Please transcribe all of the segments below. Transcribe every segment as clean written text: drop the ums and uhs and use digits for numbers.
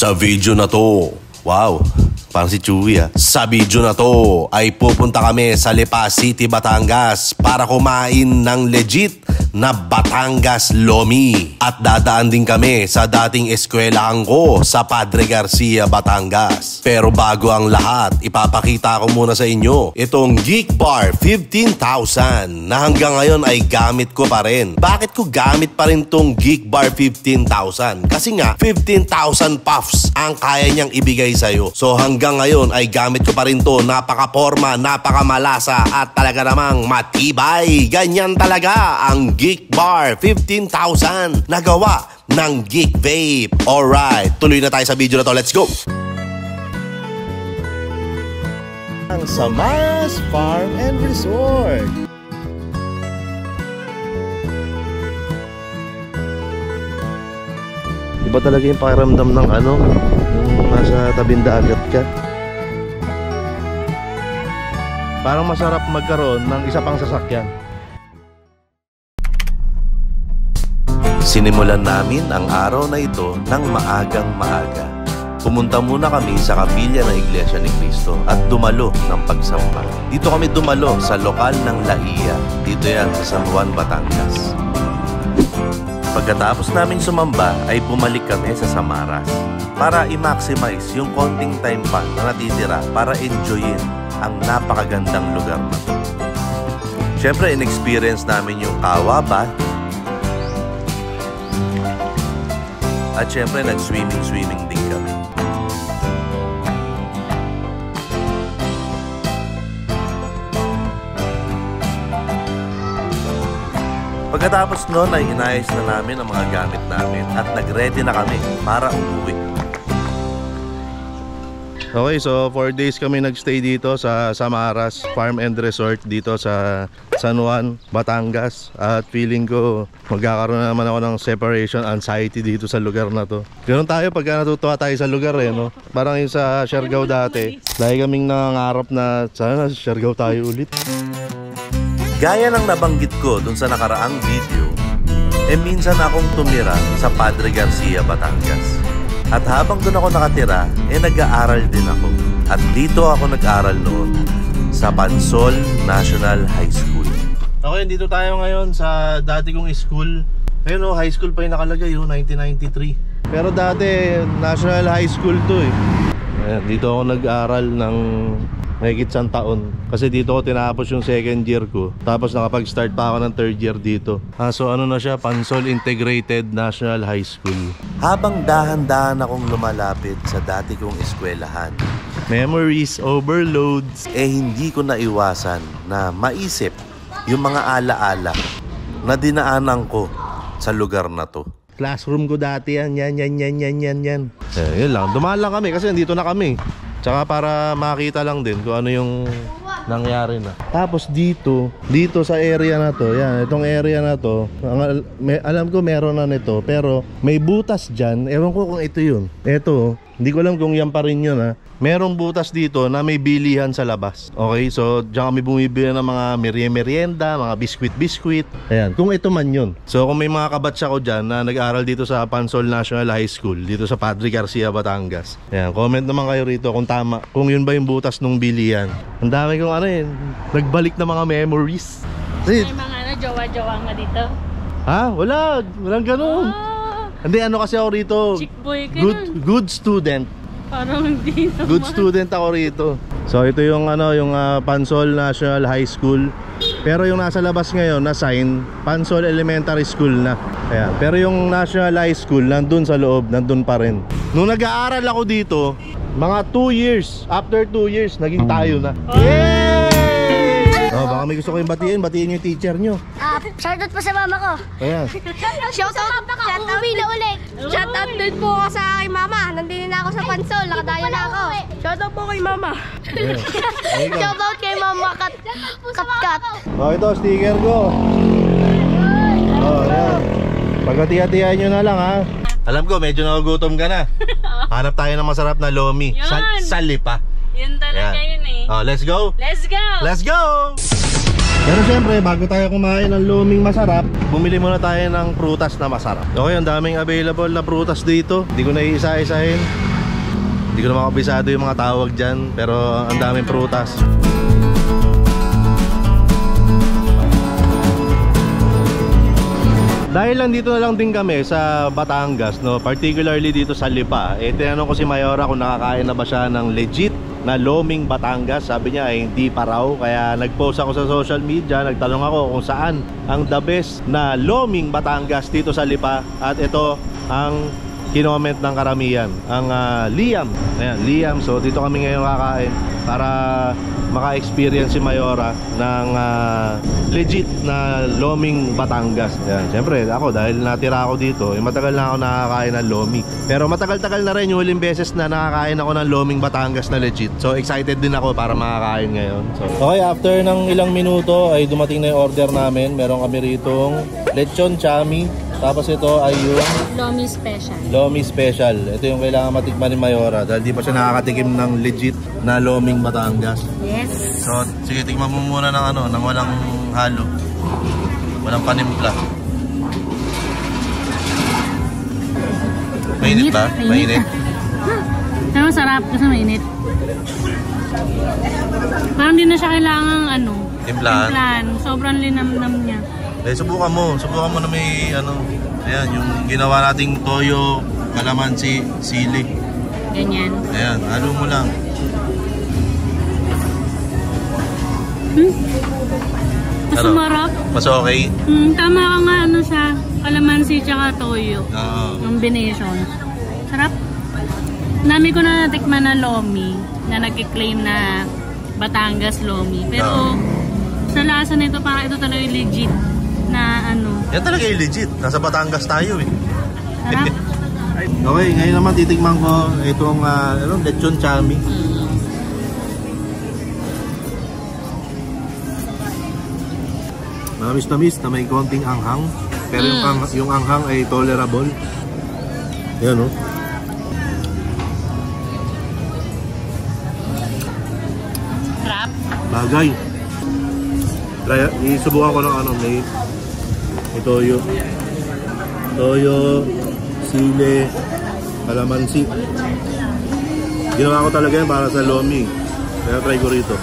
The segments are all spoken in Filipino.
Sa video na to, wow, parang si Chewy ah. Sa video na to ay pupunta kami sa Lipa City, Batangas para kumain ng legit na Batangas Lomi. At dadaan din kami sa dating eskwelahan ko sa Padre Garcia, Batangas. Pero bago ang lahat, ipapakita ko muna sa inyo itong Geek Bar 15,000 na hanggang ngayon ay gamit ko pa rin. Bakit ko gamit pa rin tong Geek Bar 15,000? Kasi nga 15,000 puffs ang kaya niyang ibigay sa'yo. So hanggang ngayon ay gamit ko pa rin to. Napaka-porma, napaka-malasa at talaga namang matibay. Ganyan talaga ang Geek Bar 15,000 na gawa ng Geek Vape. Alright, tuloy na tayo sa video na to. Let's go! Ang Samaras Farm and Resort. Iba talaga yung pakiramdam ng ano, yung nasa tabing dagat ka. Parang masarap magkaroon ng isa pang sasakyan. Sinimulan namin ang araw na ito ng maagang maaga. Pumunta muna kami sa kapilya ng Iglesia ni Cristo at dumalo ng pagsamba. Dito kami dumalo sa lokal ng Laia. Dito yan sa San Juan, Batangas. Pagkatapos namin sumamba ay bumalik kami sa Samaras para i-maximize yung konting time pa na natitira para enjoyin ang napakagandang lugar na to. Siyempre, in-experience namin yung Kawaba at siyempre nag-swimming din kami. Pagkatapos noon ay inayos na namin ang mga gamit namin at nag-ready na kami para umuwi. Okay, so 4 days kami nagstay dito sa Samaras Farm and Resort dito sa San Juan, Batangas. At feeling ko magkakaroon naman ako ng separation anxiety dito sa lugar na to. Ganun tayo pagka natutuwa tayo sa lugar eh, no? Parang yung sa Siargao dati. Dahil kaming nangangarap na sana sa Siargao tayo ulit. Gaya ng nabanggit ko dun sa nakaraang video, minsan akong tumira sa Padre Garcia, Batangas. At habang dun ako nakatira, nag-aaral din ako. At dito ako nag-aral noon sa Pansol National High School. Okay, dito tayo ngayon sa dati kong school. Ayun high school pa yung nakalagay 1993. Pero dati National High School to eh. Ayan, dito ako nag-aral ng mahigit 100 taon. Kasi dito ko tinapos yung second year ko. Tapos nakapag-start pa ako ng third year dito. So ano na siya, Pansol Integrated National High School. Habang dahan-dahan akong lumalapit sa dati kong eskwelahan, memories overloads, hindi ko naiwasan na maisip yung mga alaala na dinaanan ko sa lugar na to. Classroom ko dati yan. Yan lang, dumaan lang kami kasi nandito na kami. Tsaka para makita lang din kung ano yung nangyari na. Tapos dito sa area na to, yan, itong area na to, alam ko meron na nito, pero may butas dyan. Ewan ko kung ito yun. Ito, hindi ko alam kung yan pa rin yun ha. Merong butas dito na may bilihan sa labas. Okay, so diyan kami bumibili ng mga merienda, mga biskwit. Ayan, kung ito man yun. So kung may mga kabatch ako dyan na nag-aaral dito sa Pansol National High School, dito sa Padre Garcia, Batangas, ayan, comment naman kayo rito kung tama, kung yun ba yung butas nung bilihan. Ang dami kong nagbalik na mga memories. May mga jowa-jowa nga dito. Ha? Walang ganun. Hindi, kasi ako rito, Chick boy ka good student. Parang hindi naman. Good student ako rito. So ito yung yung Pansol National High School. Pero yung nasa labas ngayon na sign, Pansol Elementary School na. Ayan. Pero yung National High School nandun sa loob, nandun pa rin. Nung nag-aaral ako dito, mga 2 years, after 2 years, naging tayo na. Yay! Baka may gusto ko yung batiin yung teacher nyo. Shoutout po sa mama ko. Ayan. Shoutout uwi na ulit. Shoutout din po ako sa aking mama. Nandito na ako sa Pansol, nakadayo na ako. Shoutout po kay mama. Shoutout kay mama Kat. Ito sticker ko. Ayan. Pagkatiya-tiyahin nyo na lang ha. Alam ko medyo nagugutom ka na. Hanap tayo ng masarap na lomi sa Lipa. Yun talaga yun eh. Let's go. Let's go. Pero syempre, bago tayo kumain ng luming masarap, bumili muna tayo ng prutas na masarap. Okay, ang daming available na prutas dito. Hindi ko na iisa-isahin. Hindi ko naman kabisado yung mga tawag dyan, pero ang daming prutas. Dahil lang dito na lang din kami sa Batangas, no, particularly dito sa Lipa, tinanong ko si Mayora kung nakakain na ba siya ng legit na loming Batangas. Sabi niya ay hindi pa raw, kaya nag-post ako sa social media, nagtanong ako kung saan ang the best na loming Batangas dito sa Lipa. At ito ang kinoment ng karamihan, ang Liam. Ayan, Liam. So dito kami ngayon kakain para maka-experience si Mayora ng legit na loming Batangas. Ayan, siyempre ako dahil natira ako dito, matagal na ako nakakain ng lomi. Pero matagal-tagal na rin yung huling beses na nakakain ako ng loming Batangas na legit. So excited din ako para makakain ngayon. So, okay, after ng ilang minuto ay dumating na yung order namin. Meron kami ritong lechon chami. Tapos ito ay yung Lomi special. Lomi special. Ito yung kailangan matikman ni Mayora dahil di pa siya nakakatikim ng legit na loming Batangas. Yes. So, sige, tikman mo muna ng ano, ng walang halo. Walang panimpla. Mainit ba? Mainit. Pero masarap kasi mainit. Parang di na siya kailangang ano, Timplahan. Sobrang linamnam niya. Eh, subukan mo na may ano, ayan, yung ginawa nating toyo, kalamansi, sili. Ganyan. Ayan, halo mo lang. Mas Ano? marap. Mas okay? Tama ka nga ano siya, kalamansi tsaka toyo. Oo. Combination. Sarap. Nami ko na natikman na lomi, na nagkiklaim na Batangas lomi. Pero sa lasa nito parang ito talaga yung legit na ano. Yan talaga yung legit. Nasa Batangas tayo eh. Sarap. Okay, ngayon naman titikman ko itong lechon chami. Manamis-namis na may konting anghang. Pero yung anghang ay tolerable. Yan o. Sarap. Bagay. Kaya isubukan ko ng ano, may toyo. Toyo, sili, kalamansi. Ginawa ko talaga yan para sa lomi. Kaya try ko rito.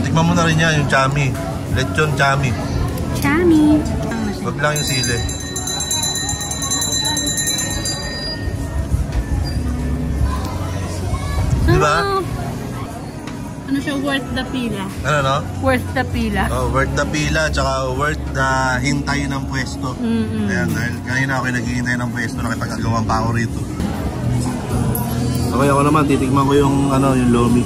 Tikman mo na rin yan, yung chami. Lechon chami. Chami. Wag lang yung sili. Diba? Ano siya, worth the pila. Ano no? Worth the pila. Oh, worth the pila, tsaka worth the hintay ng pwesto. Ayan, dahil kanina ako naghihintay ng pwesto, nakipagkagawan pa ako rito. Okay, ako naman, titikman ko yung, yung lomi.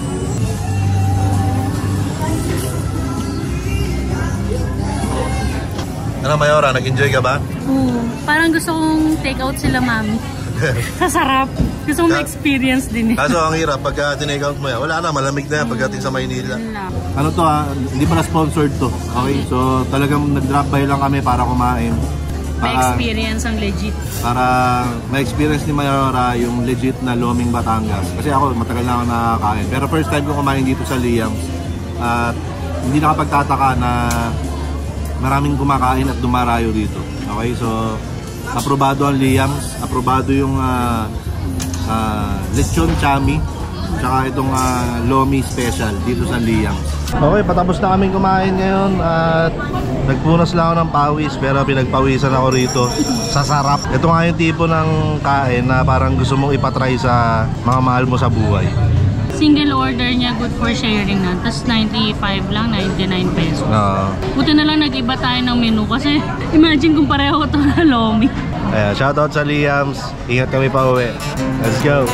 Ano, Mayora, nag-enjoy ka ba? Oo. Parang gusto kong take out sila, mami. Kasarap. Gusto kong ma-experience din eh. Kaso ang hirap, pagka tinake out mo yan, wala na, malamig na yan pagdating sa Maynila. Wala. Ano to hindi pala sponsored to. Okay, so talagang nag-drop by lang kami para kumain. Ma-experience ang legit. Para ma-experience ni Mayora yung legit na loming Batangas. Kasi ako, matagal na ako nakakain. Pero first time ko kumain dito sa Liam's. At hindi nakapagtataka na maraming kumakain at dumarayo dito. Okay, so aprobado ang Liam's. Aprobado yung lechon chami. Tsaka itong lomi special dito sa Liam's. Okay, patapos na kaming kumain ngayon at nagpunas lang ako ng pawis pero pinagpawisan ako rito sa sarap. Ito nga yung tipo ng kain na parang gusto mong ipatry sa mga mahal mo sa buhay. Single order niya, good for sharing na. Tapos 95 lang, 99 pesos. Buti na lang nag-iba tayo ng menu kasi imagine kung pareho ito na lomi. Shoutout sa Liam's. Ingat kami pa uwi. Let's go!